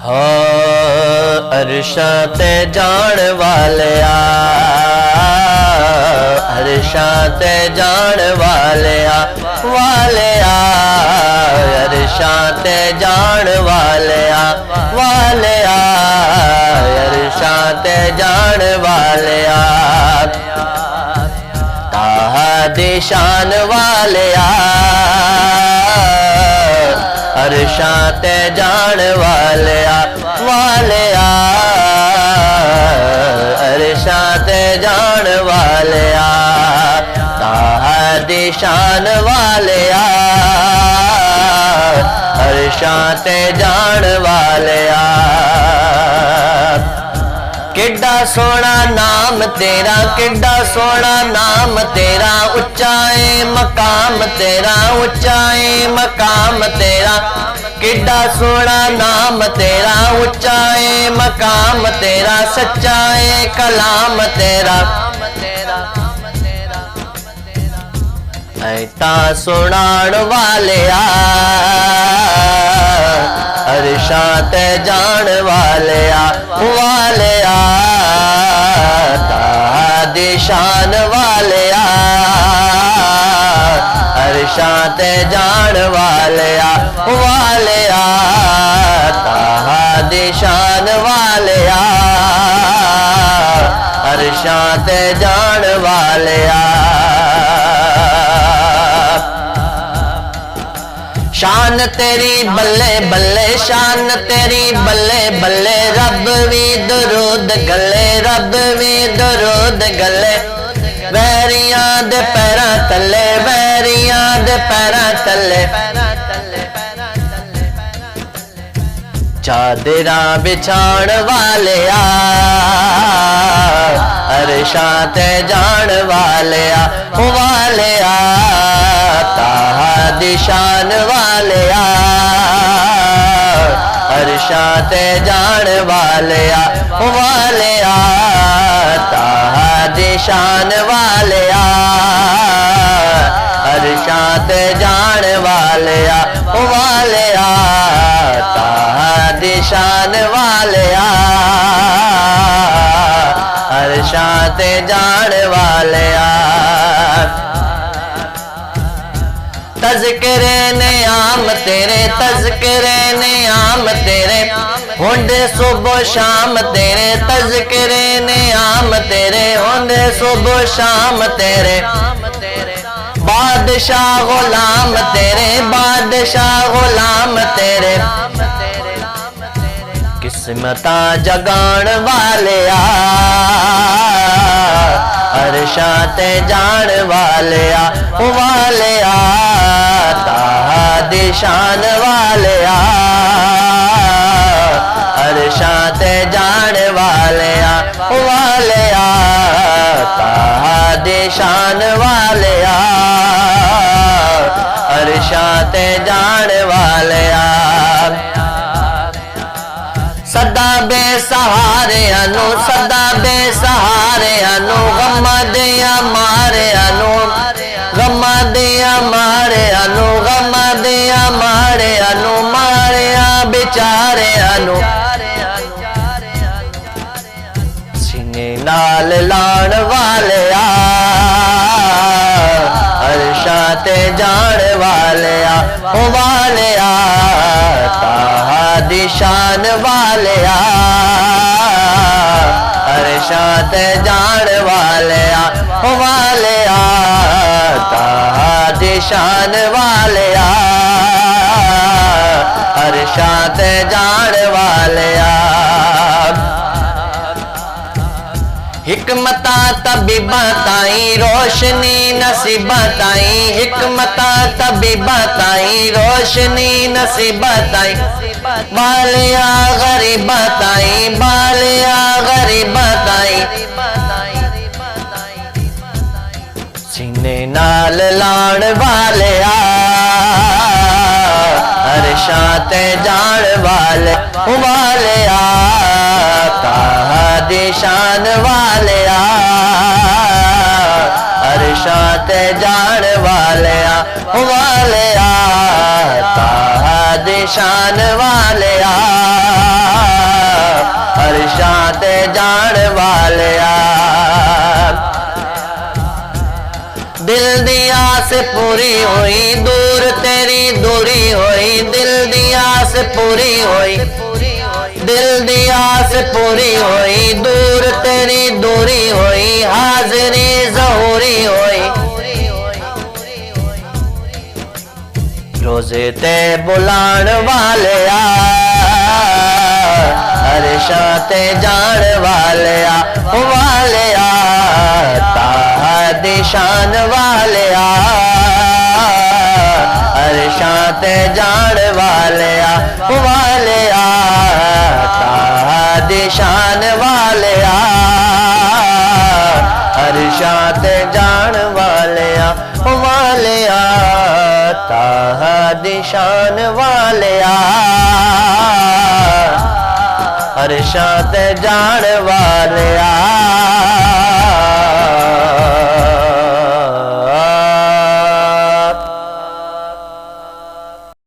हो अरशां ते जान वालिया, अरशां ते जान वालिया वालिया, अरशां ते जान वालिया वालिया, अरशां ते जान वालिया, ताहा दी शान वालिया, अरशां ते जान वालिया वालिया, अरशां ते जान वालिया, ताहा दी शान वालिया, अरशां ते जान वालिया। किड्डा सोना नाम तेरा, किड्डा सोना नाम तेरा, उच्चा है मकाम तेरा, उच्चा है मकाम तेरा, किड्डा सोना नाम तेरा, उच्चा है मकाम तेरा, सच्चा है कलाम तेरा, ऐता सुनाण वालिया, अरशां ते जान वालिया वालिया, ताहा दी शान वालिया, अरशां ते जान वालिया वालिया, ताहा दी शान वालिया, अरशां ते जान वालिया। शान तेरी बल्ले बल्ले, शान तेरी बल्ले बल्ले, रब भी दरूद गले, रब भी दरूद गले, वैरियां दे पैरां तले, वैरियां दे पैरां तले, चादरां बिछाण वालिया, अरशां ते जान वालिया वालिया, ताहा दी शान वालिया, अरशां ते जान वालिया वालिया, ताहा दी शान वालिया, अरशां ते जान वालिया वालिया, ताहा दी शान वालिया, अरशां ते जान वालिया। तज़किरे नियाम तेरे, तज़किरे नियाम तेरे, होंदे सुबह शाम तेरे, तज़किरे नियाम तेरे, होंदे सुबह शाम तेरे, बादशाह गुलाम तेरे, बादशाह गुलाम तेरे, किस्मता जगान वालिया, अरशां ते जान वालिया वालिया, ताहा दी शान वालिया, अरशां ते जान वालिया वालिया, ताहा दी शान वालिया, अरशां ते जान वालिया। सदा बेसहारे अनु, सदा बेसहारे अनु, गम्मा दिया मारे अनु, गम्मा दिया मारे अनु, गम्मा दिया मारे अनु, मारिया बेचारे अनु, सीने नाल लाण वालिया, अरशां ते जान वालिया वालिया, ताहा दी शान वालिया, अरशां ते जान वालिया वालिया, ताहा दी शान वालिया, अरशां ते जान वालिया। हिकमता तबीबा ताई, रोशनी नसीबा ताई, हिकमता तबीबा ताई, रोशनी नसीबा ताई, बालिया गरीबा ताई, बालिया गरीबा ताई, सीने नाल लाण वालिया, अरशां ते जान वाले वालिया, ताहा दी शान वालिया, अरशां ते जान वालिया वालिया, ताहा दी शान वालिया, ते जान वालिया दिल दी आस पूरी हुई दूर तेरी दूरी हुई दिल दी आस पूरी हुई दिल दी आस पूरी हुई दूर तेरी दूरी हुई हाज़िरी ज़हूरी हुई रोज़े ते बुलाण वालिया अरशां ते जान वालिया वालिया ताहा दी शान वालिया अरशां ते जान वालिया वालिया ताहा दी शान वालिया अरशां ते जान वालिया वालिया ताहा दी शान वालिया अरशां ते जान वालिया